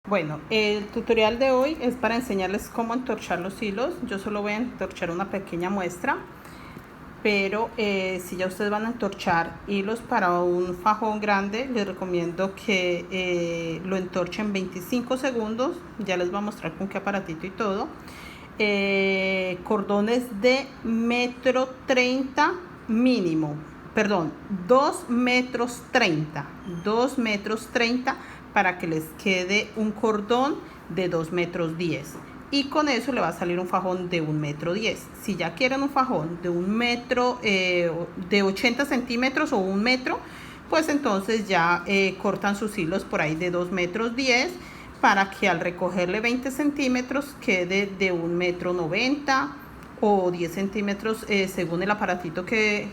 Bueno, el tutorial de hoy es para enseñarles cómo entorchar los hilos. Yo solo voy a entorchar una pequeña muestra, pero si ya ustedes van a entorchar hilos para un fajón grande, les recomiendo que lo entorchen 25 segundos. Ya les voy a mostrar con qué aparatito y todo. Cordones de 1,30 m mínimo, perdón, 2,30 m, 2,30 m, para que les quede un cordón de 2,10 m, y con eso le va a salir un fajón de 1,10 m. Si ya quieren un fajón de 1 metro, de 80 centímetros o 1 metro, pues entonces ya cortan sus hilos por ahí de 2,10 m, para que al recogerle 20 centímetros quede de 1,90 m o 10 centímetros, según el aparatito que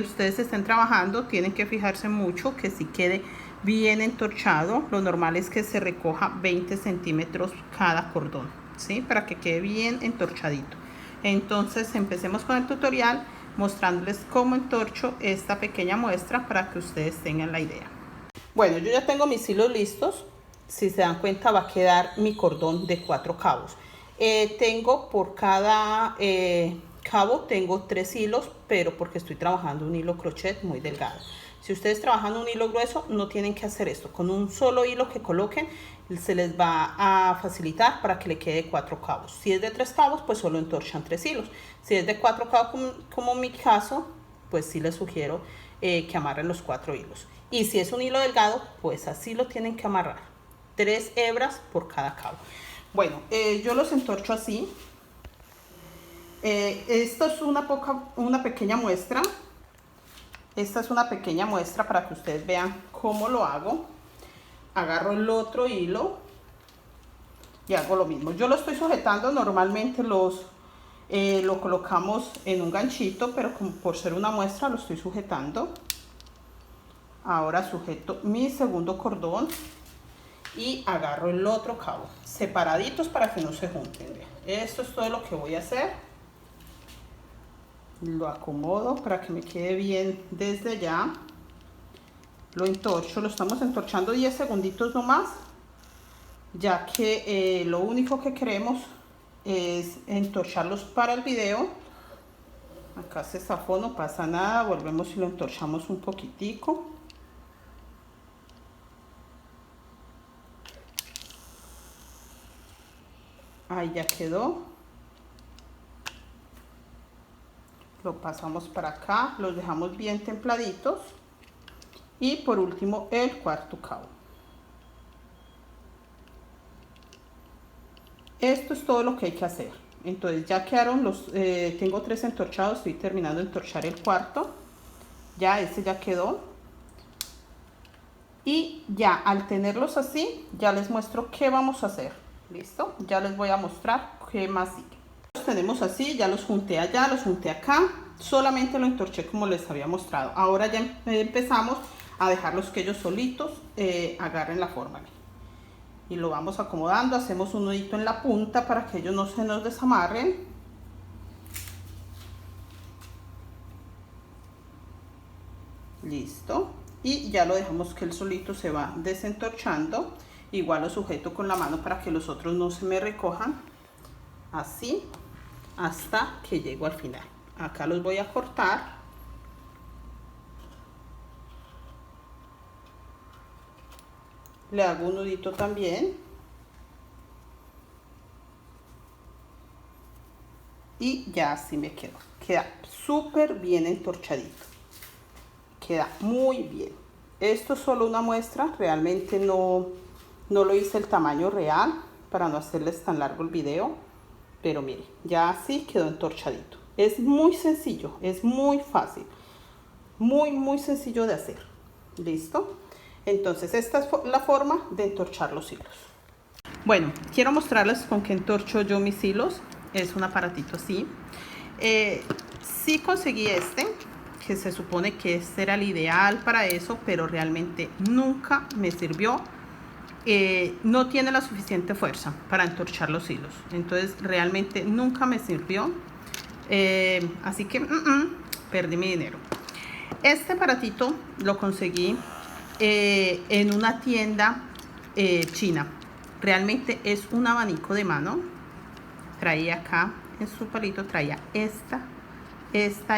ustedes estén trabajando. Tienen que fijarse mucho que si quede bien entorchado. Lo normal es que se recoja 20 centímetros cada cordón, ¿sí? Para que quede bien entorchadito. Entonces empecemos con el tutorial mostrándoles cómo entorcho esta pequeña muestra para que ustedes tengan la idea. Bueno, yo ya tengo mis hilos listos. Si se dan cuenta, va a quedar mi cordón de 4 cabos. Tengo por cada cabo tengo 3 hilos, pero porque estoy trabajando un hilo crochet muy delgado. Si ustedes trabajan un hilo grueso, no tienen que hacer esto. Con un solo hilo que coloquen, se les va a facilitar para que le quede 4 cabos. Si es de 3 cabos, pues solo entorchan 3 hilos. Si es de 4 cabos, como mi caso, pues sí les sugiero que amarren los 4 hilos. Y si es un hilo delgado, pues así lo tienen que amarrar. 3 hebras por cada cabo. Bueno, yo los entorcho así. Esto es una pequeña muestra. Esta es una pequeña muestra para que ustedes vean cómo lo hago. Agarro el otro hilo y hago lo mismo. Yo lo estoy sujetando. Normalmente lo colocamos en un ganchito, pero como por ser una muestra lo estoy sujetando. Ahora sujeto mi segundo cordón y agarro el otro cabo, separaditos para que no se junten. Esto es todo lo que voy a hacer. Lo acomodo para que me quede bien desde allá. Lo entorcho, lo estamos entorchando 10 segunditos nomás, ya que lo único que queremos es entorcharlos para el video. Acá se zafó, no pasa nada, volvemos y lo entorchamos un poquitico. Ahí ya quedó. Lo pasamos para acá, los dejamos bien templaditos. Y por último el cuarto cabo. Esto es todo lo que hay que hacer. Entonces ya quedaron los, tengo 3 entorchados, estoy terminando de entorchar el cuarto. Ya este ya quedó. Y ya al tenerlos así, ya les muestro qué vamos a hacer. ¿Listo? Ya les voy a mostrar qué más sigue. Los tenemos así, ya los junté allá, los junté acá. Solamente lo entorché como les había mostrado. Ahora ya empezamos a dejarlos que ellos solitos agarren la forma. Y lo vamos acomodando, hacemos un nudito en la punta para que ellos no se nos desamarren. Listo. Y ya lo dejamos que él solito se va desentorchando. Igual lo sujeto con la mano para que los otros no se me recojan. Así, hasta que llego al final. Acá los voy a cortar. Le hago un nudito también. Y ya así me quedó. Queda súper bien entorchadito. Queda muy bien. Esto es solo una muestra. Realmente no lo hice el tamaño real para no hacerles tan largo el video. Pero miren, ya así quedó entorchadito. Es muy sencillo, es muy fácil. Muy sencillo de hacer. ¿Listo? Entonces esta es la forma de entorchar los hilos. Bueno, quiero mostrarles con qué entorcho yo mis hilos. Es un aparatito así. Sí conseguí este, que se supone que este era el ideal para eso, pero realmente nunca me sirvió. No tiene la suficiente fuerza para entorchar los hilos. Entonces realmente nunca me sirvió. Así que perdí mi dinero. Este aparatito lo conseguí en una tienda china, realmente es un abanico de mano. Traía acá en su palito, traía esta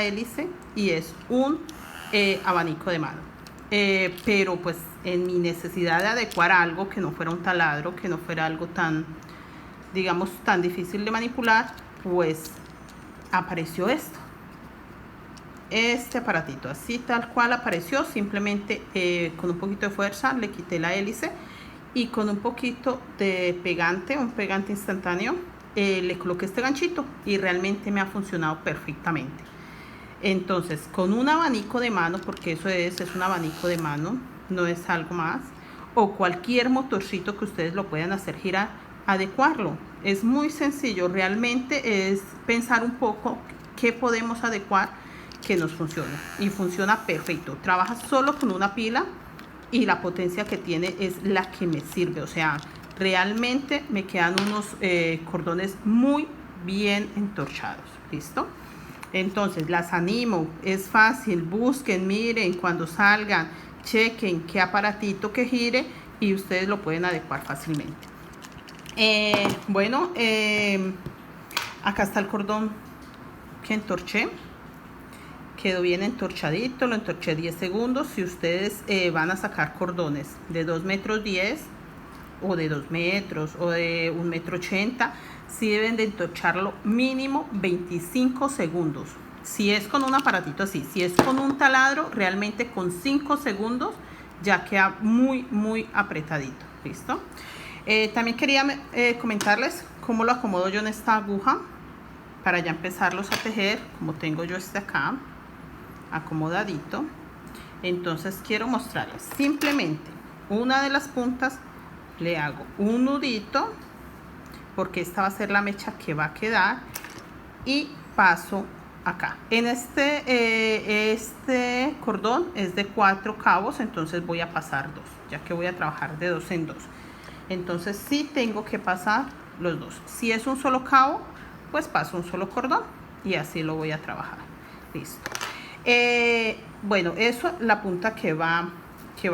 hélice y es un abanico de mano. Pero pues en mi necesidad de adecuar algo que no fuera un taladro, que no fuera algo tan, digamos, tan difícil de manipular, pues apareció esto. Este aparatito, así tal cual apareció, simplemente con un poquito de fuerza le quité la hélice y con un poquito de pegante, un pegante instantáneo, le coloqué este ganchito y realmente me ha funcionado perfectamente. Entonces, con un abanico de mano, porque eso es un abanico de mano, no es algo más, o cualquier motorcito que ustedes lo puedan hacer girar, adecuarlo. Es muy sencillo, realmente es pensar un poco qué podemos adecuar que nos funcione. Y funciona perfecto. Trabaja solo con una pila y la potencia que tiene es la que me sirve. O sea, realmente me quedan unos cordones muy bien entorchados. ¿Listo? Entonces, las animo, es fácil, busquen, miren, cuando salgan, chequen qué aparatito que gire y ustedes lo pueden adecuar fácilmente. Bueno, acá está el cordón que entorché. Quedó bien entorchadito, lo entorché 10 segundos. Si ustedes van a sacar cordones de 2,10 metros o de 2 metros o de 1,80 m, sí deben de entorcharlo mínimo 25 segundos. Si es con un aparatito así, si es con un taladro, realmente con 5 segundos ya queda muy apretadito. ¿Listo? También quería comentarles cómo lo acomodo yo en esta aguja para ya empezarlos a tejer. Como tengo yo este acá acomodadito, entonces quiero mostrarles simplemente una de las puntas. Le hago un nudito porque esta va a ser la mecha que va a quedar y paso acá. En este cordón es de 4 cabos, entonces voy a pasar 2, ya que voy a trabajar de 2 en 2. Entonces sí tengo que pasar los 2. Si es un solo cabo, pues paso un solo cordón y así lo voy a trabajar. Listo. Bueno, eso, la punta que va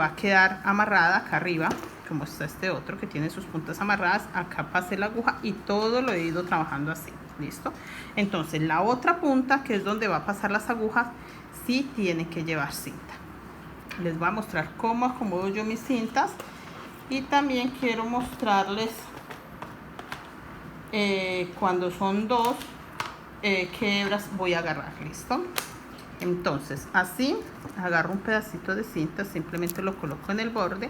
a quedar amarrada acá arriba, como está este otro que tiene sus puntas amarradas. Acá pasé la aguja y todo lo he ido trabajando así. ¿Listo? Entonces la otra punta, que es donde va a pasar las agujas, sí tiene que llevar cinta. Les voy a mostrar cómo acomodo yo mis cintas y también quiero mostrarles cuando son 2 qué hebras voy a agarrar. ¿Listo? Entonces así agarro un pedacito de cinta, simplemente lo coloco en el borde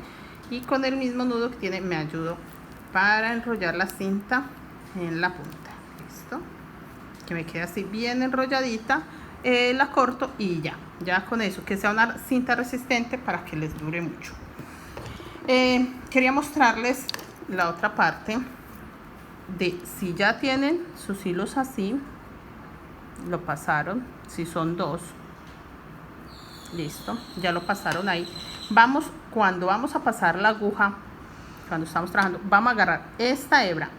y con el mismo nudo que tiene me ayudo para enrollar la cinta en la punta. ¿Listo? Que me quede así bien enrolladita. La corto y ya con eso, que sea una cinta resistente para que les dure mucho. Quería mostrarles la otra parte de si ya tienen sus hilos así, lo pasaron, si son 2, listo, ya lo pasaron ahí. Cuando vamos a pasar la aguja, cuando estamos trabajando, vamos a agarrar esta hebra,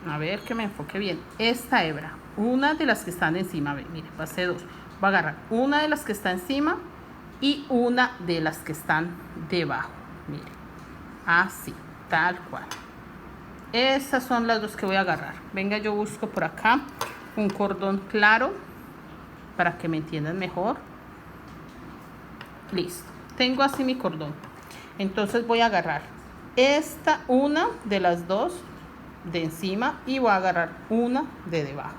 a ver que me enfoque bien, esta hebra, una de las que están encima, mire, pasé 2, voy a agarrar una de las que está encima y una de las que están debajo, mire, así, tal cual. Esas son las 2 que voy a agarrar. Venga, yo busco por acá un cordón claro para que me entiendan mejor. Listo, tengo así mi cordón. Entonces voy a agarrar una de las 2 de encima y voy a agarrar una de debajo.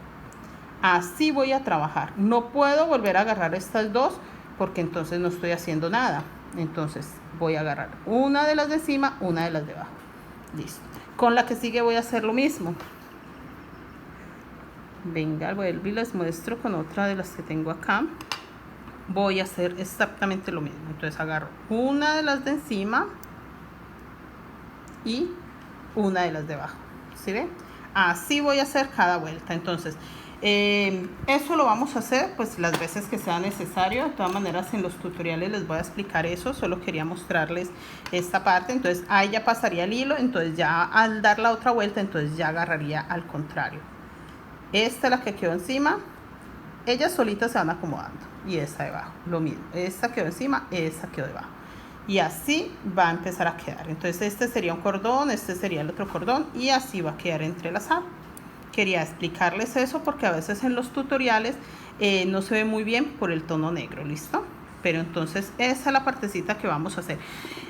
Así voy a trabajar. No puedo volver a agarrar estas 2 porque entonces no estoy haciendo nada. Entonces voy a agarrar una de las de encima, una de las de abajo. Listo. Con la que sigue voy a hacer lo mismo. Venga, vuelvo y les muestro con otra de las que tengo acá. Voy a hacer exactamente lo mismo. Entonces agarro una de las de encima y una de las de abajo. ¿Sí ven? Así voy a hacer cada vuelta. Entonces eso lo vamos a hacer pues las veces que sea necesario. De todas maneras en los tutoriales les voy a explicar eso. Solo quería mostrarles esta parte. Entonces ahí ya pasaría el hilo. Entonces ya al dar la otra vuelta, entonces ya agarraría al contrario. Esta es la que quedó encima. Ellas solitas se van acomodando. Y esta debajo, lo mismo. Esta quedó encima, esta quedó debajo. y así va a empezar a quedar. Entonces este sería un cordón, este sería el otro cordón y así va a quedar entrelazado. Quería explicarles eso porque a veces en los tutoriales no se ve muy bien por el tono negro, ¿listo? Pero entonces esa es la partecita que vamos a hacer.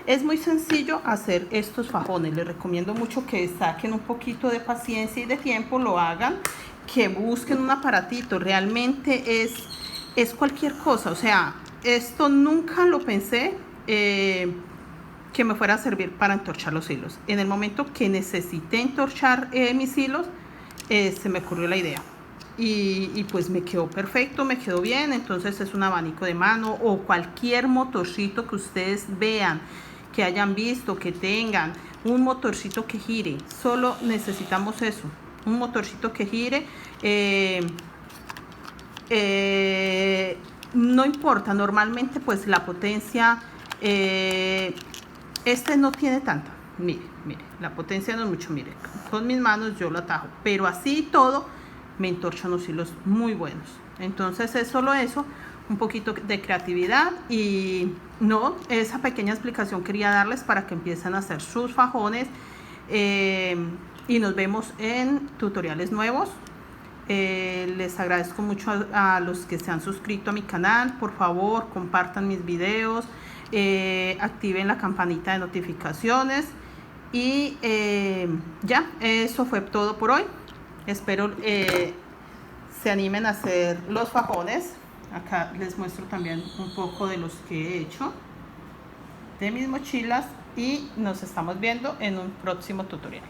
Es muy sencillo hacer estos fajones, les recomiendo mucho que saquen un poquito de paciencia y de tiempo, lo hagan, que busquen un aparatito, realmente es cualquier cosa, o sea, esto nunca lo pensé que me fuera a servir para entorchar los hilos. En el momento que necesité entorchar mis hilos, se me ocurrió la idea. Y pues me quedó perfecto, me quedó bien. Entonces es un abanico de mano o cualquier motorcito que ustedes vean, que hayan visto, que tengan un motorcito que gire. Solo necesitamos eso, un motorcito que gire. No importa, normalmente pues la potencia, este no tiene tanta. Mire, la potencia no es mucho, mire, con mis manos yo lo atajo, pero así todo me entorchan los hilos muy buenos. Entonces es solo eso, un poquito de creatividad y no, esa pequeña explicación quería darles para que empiecen a hacer sus fajones y nos vemos en tutoriales nuevos. Les agradezco mucho a los que se han suscrito a mi canal. Por favor, compartan mis videos, activen la campanita de notificaciones y ya, eso fue todo por hoy. Espero se animen a hacer los fajones. Acá les muestro también un poco de los que he hecho de mis mochilas y nos estamos viendo en un próximo tutorial.